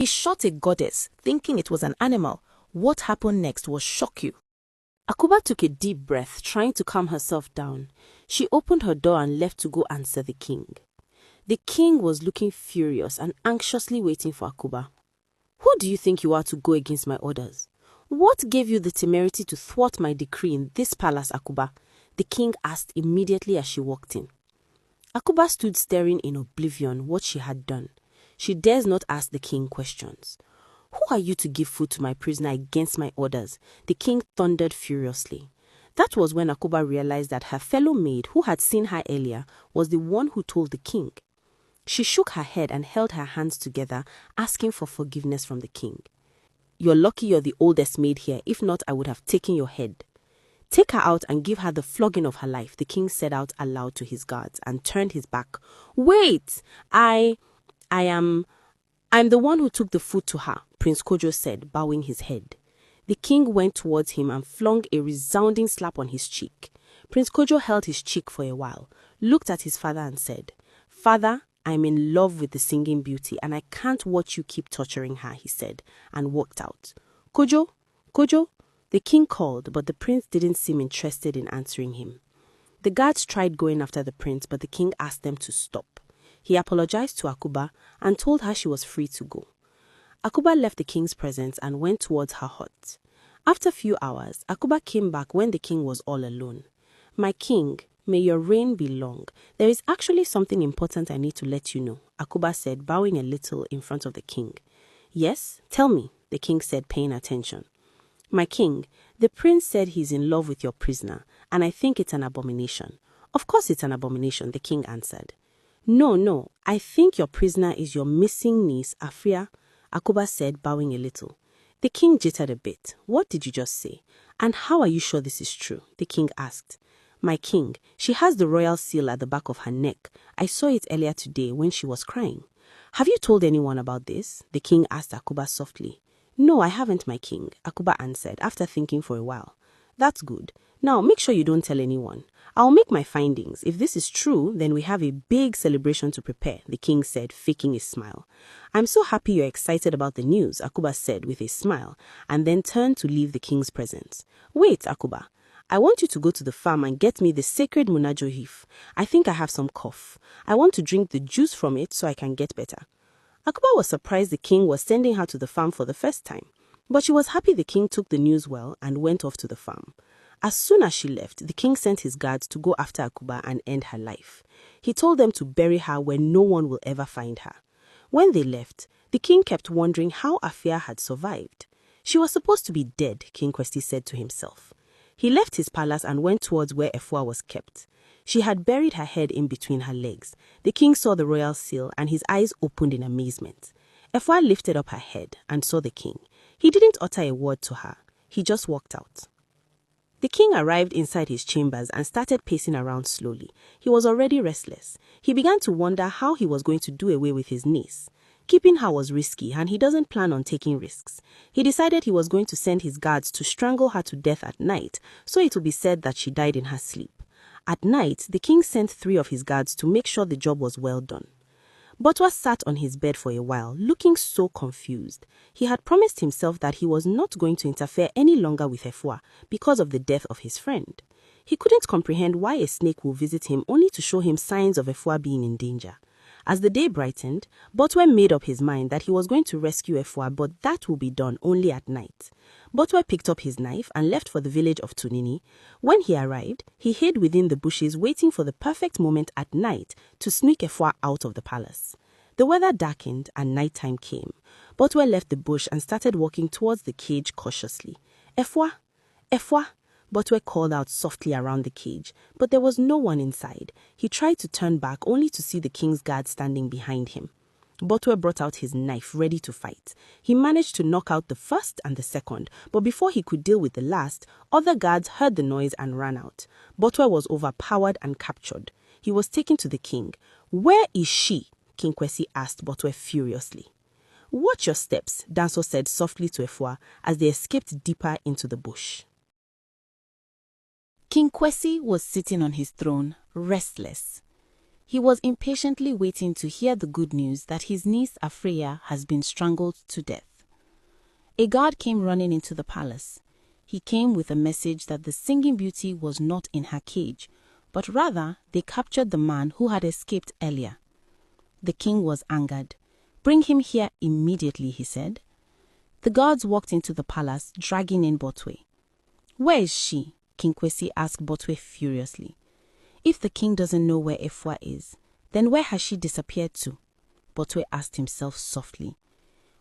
He shot a goddess, thinking it was an animal. What happened next will shock you. Akuba took a deep breath, trying to calm herself down. She opened her door and left to go answer the king. The king was looking furious and anxiously waiting for Akuba. Who do you think you are to go against my orders? What gave you the temerity to thwart my decree in this palace, Akuba? The king asked immediately as she walked in. Akuba stood staring in oblivion what she had done. She dares not ask the king questions. Who are you to give food to my prisoner against my orders? The king thundered furiously. That was when Akuba realized that her fellow maid, who had seen her earlier, was the one who told the king. She shook her head and held her hands together, asking for forgiveness from the king. You're lucky you're the oldest maid here. If not, I would have taken your head. Take her out and give her the flogging of her life, the king said out aloud to his guards and turned his back. Wait! I'm the one who took the food to her, Prince Kojo said, bowing his head. The king went towards him and flung a resounding slap on his cheek. Prince Kojo held his cheek for a while, looked at his father and said, Father, I'm in love with the singing beauty and I can't watch you keep torturing her, he said, and walked out. Kojo, Kojo, the king called, but the prince didn't seem interested in answering him. The guards tried going after the prince, but the king asked them to stop. He apologized to Akuba and told her she was free to go. Akuba left the king's presence and went towards her hut. After a few hours, Akuba came back when the king was all alone. My king, may your reign be long. There is actually something important I need to let you know, Akuba said, bowing a little in front of the king. Yes, tell me, the king said, paying attention. My king, the prince said he's in love with your prisoner, and I think it's an abomination. Of course it's an abomination, the king answered. No, I think your prisoner is your missing niece, Afia, Akuba said, bowing a little. The king jittered a bit. What did you just say? And how are you sure this is true? The king asked. My king, she has the royal seal at the back of her neck. I saw it earlier today when she was crying. Have you told anyone about this? The king asked Akuba softly. No, I haven't, my king, Akuba answered after thinking for a while. That's good. Now, make sure you don't tell anyone. I'll make my findings. If this is true, then we have a big celebration to prepare, the king said, faking a smile. I'm so happy you're excited about the news, Akuba said with a smile, and then turned to leave the king's presence. Wait, Akuba. I want you to go to the farm and get me the sacred Munajo leaf. I think I have some cough. I want to drink the juice from it so I can get better. Akuba was surprised the king was sending her to the farm for the first time, but she was happy the king took the news well and went off to the farm. As soon as she left, the king sent his guards to go after Akuba and end her life. He told them to bury her where no one will ever find her. When they left, the king kept wondering how Afia had survived. She was supposed to be dead, King Kwesi said to himself. He left his palace and went towards where Efua was kept. She had buried her head in between her legs. The king saw the royal seal and his eyes opened in amazement. Efua lifted up her head and saw the king. He didn't utter a word to her. He just walked out. The king arrived inside his chambers and started pacing around slowly. He was already restless. He began to wonder how he was going to do away with his niece. Keeping her was risky and he doesn't plan on taking risks. He decided he was going to send his guards to strangle her to death at night, so it would be said that she died in her sleep. At night, the king sent 3 of his guards to make sure the job was well done. Botwa sat on his bed for a while, looking so confused. He had promised himself that he was not going to interfere any longer with Efua because of the death of his friend. He couldn't comprehend why a snake would visit him only to show him signs of Efua being in danger. As the day brightened, Botwa made up his mind that he was going to rescue Efua, but that would be done only at night. Botwa picked up his knife and left for the village of Tunini. When he arrived, he hid within the bushes waiting for the perfect moment at night to sneak Efua out of the palace. The weather darkened and nighttime came. Botwa left the bush and started walking towards the cage cautiously. Efua! Efua! Botwa called out softly around the cage, but there was no one inside. He tried to turn back only to see the king's guard standing behind him. Botwa brought out his knife ready to fight. He managed to knock out the first and the second, but before he could deal with the last, other guards heard the noise and ran out. Botwa was overpowered and captured. He was taken to the king. Where is she? King Kwesi asked Botwa furiously. Watch your steps, Danso said softly to Efua as they escaped deeper into the bush. King Kwesi was sitting on his throne, restless. He was impatiently waiting to hear the good news that his niece Afreya has been strangled to death. A guard came running into the palace. He came with a message that the Singing Beauty was not in her cage, but rather they captured the man who had escaped earlier. The king was angered. "Bring him here immediately," he said. The guards walked into the palace, dragging in Botwe. "Where is she?" King Kwesi asked Botwe furiously. "If the king doesn't know where Efua is, then where has she disappeared to?" Botwe asked himself softly.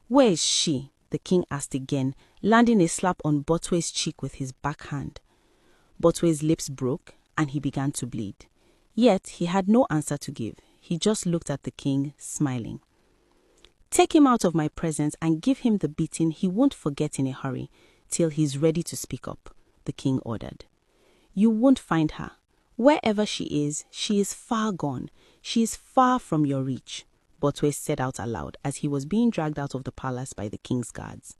"Where is she?" the king asked again, landing a slap on Botwe's cheek with his backhand. Botwe's lips broke and he began to bleed. Yet he had no answer to give. He just looked at the king, smiling. "Take him out of my presence and give him the beating he won't forget in a hurry, till he's ready to speak up," the king ordered. "You won't find her. Wherever she is far gone. She is far from your reach," Botwe said out aloud as he was being dragged out of the palace by the king's guards.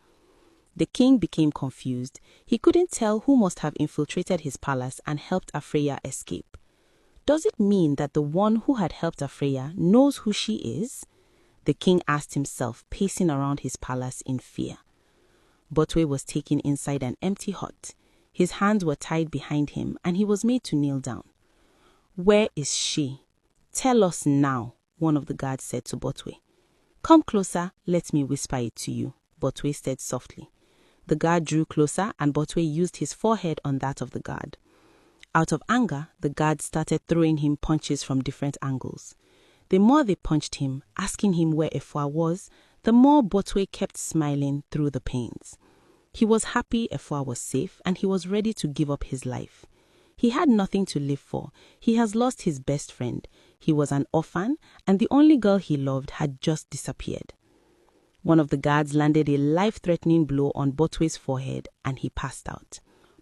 The king became confused. He couldn't tell who must have infiltrated his palace and helped Afreya escape. Does it mean that the one who had helped Afreya knows who she is? The king asked himself, pacing around his palace in fear. Botwe was taken inside an empty hut. His hands were tied behind him and he was made to kneel down. "Where is she? Tell us now," one of the guards said to Botwe. "Come closer, let me whisper it to you," Botwe said softly. The guard drew closer and Botwe used his forehead on that of the guard. Out of anger, the guard started throwing him punches from different angles. The more they punched him, asking him where Efua was, the more Botwe kept smiling through the pains. He was happy Efua was safe and he was ready to give up his life. He had nothing to live for. He has lost his best friend. He was an orphan and the only girl he loved had just disappeared. One of the guards landed a life-threatening blow on Botwe's forehead and he passed out.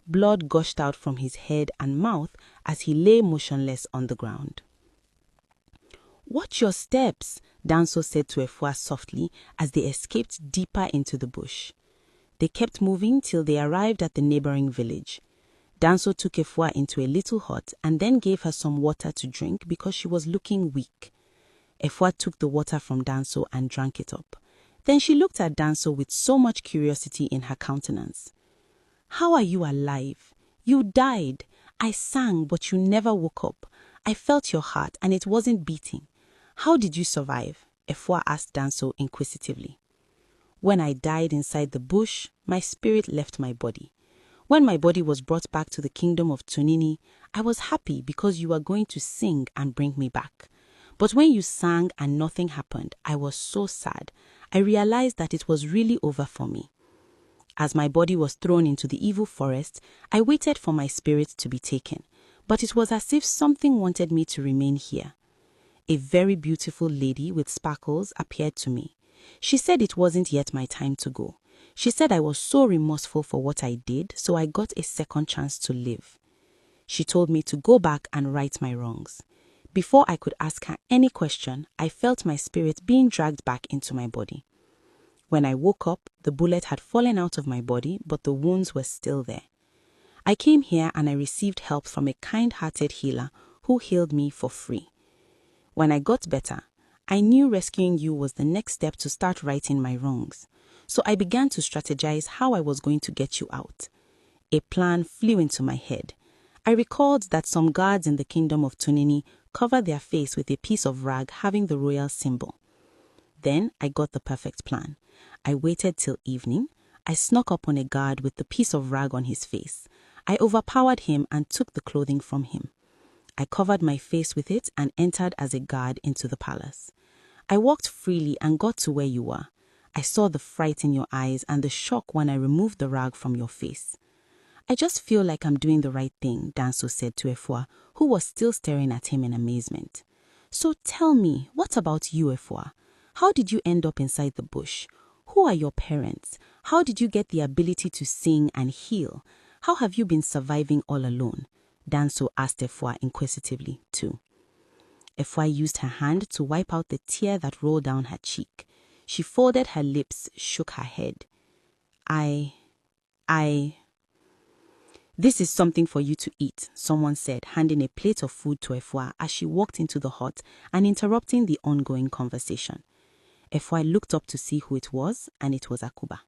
Blood gushed out from his head and mouth as he lay motionless on the ground. "Watch your steps," Danso said to Efua softly as they escaped deeper into the bush. They kept moving till they arrived at the neighboring village. Danso took Efua into a little hut and then gave her some water to drink because she was looking weak. Efua took the water from Danso and drank it up. Then she looked at Danso with so much curiosity in her countenance. "How are you alive? You died. I sang, but you never woke up. I felt your heart and it wasn't beating. How did you survive?" Efua asked Danso inquisitively. "When I died inside the bush, my spirit left my body. When my body was brought back to the kingdom of Tunini, I was happy because you were going to sing and bring me back. But when you sang and nothing happened, I was so sad. I realized that it was really over for me. As my body was thrown into the evil forest, I waited for my spirit to be taken, but it was as if something wanted me to remain here. A very beautiful lady with sparkles appeared to me. She said it wasn't yet my time to go. She said I was so remorseful for what I did, so I got a second chance to live. She told me to go back and right my wrongs. Before I could ask her any question, I felt my spirit being dragged back into my body. When I woke up, the bullet had fallen out of my body, but the wounds were still there. I came here and I received help from a kind-hearted healer who healed me for free. When I got better, I knew rescuing you was the next step to start righting my wrongs. So I began to strategize how I was going to get you out. A plan flew into my head. I recalled that some guards in the kingdom of Tunini covered their face with a piece of rag having the royal symbol. Then I got the perfect plan. I waited till evening. I snuck up on a guard with the piece of rag on his face. I overpowered him and took the clothing from him. I covered my face with it and entered as a guard into the palace. I walked freely and got to where you were. I saw the fright in your eyes and the shock when I removed the rag from your face. I just feel like I'm doing the right thing, Danso said to Efua, who was still staring at him in amazement. So tell me, what about you, Efua? How did you end up inside the bush? Who are your parents? How did you get the ability to sing and heal? How have you been surviving all alone? Danso asked Efua inquisitively, too. Efua used her hand to wipe out the tear that rolled down her cheek. She folded her lips, shook her head. "This is something for you to eat," someone said, handing a plate of food to Efua as she walked into the hut and interrupting the ongoing conversation. Efua looked up to see who it was, and it was Akuba.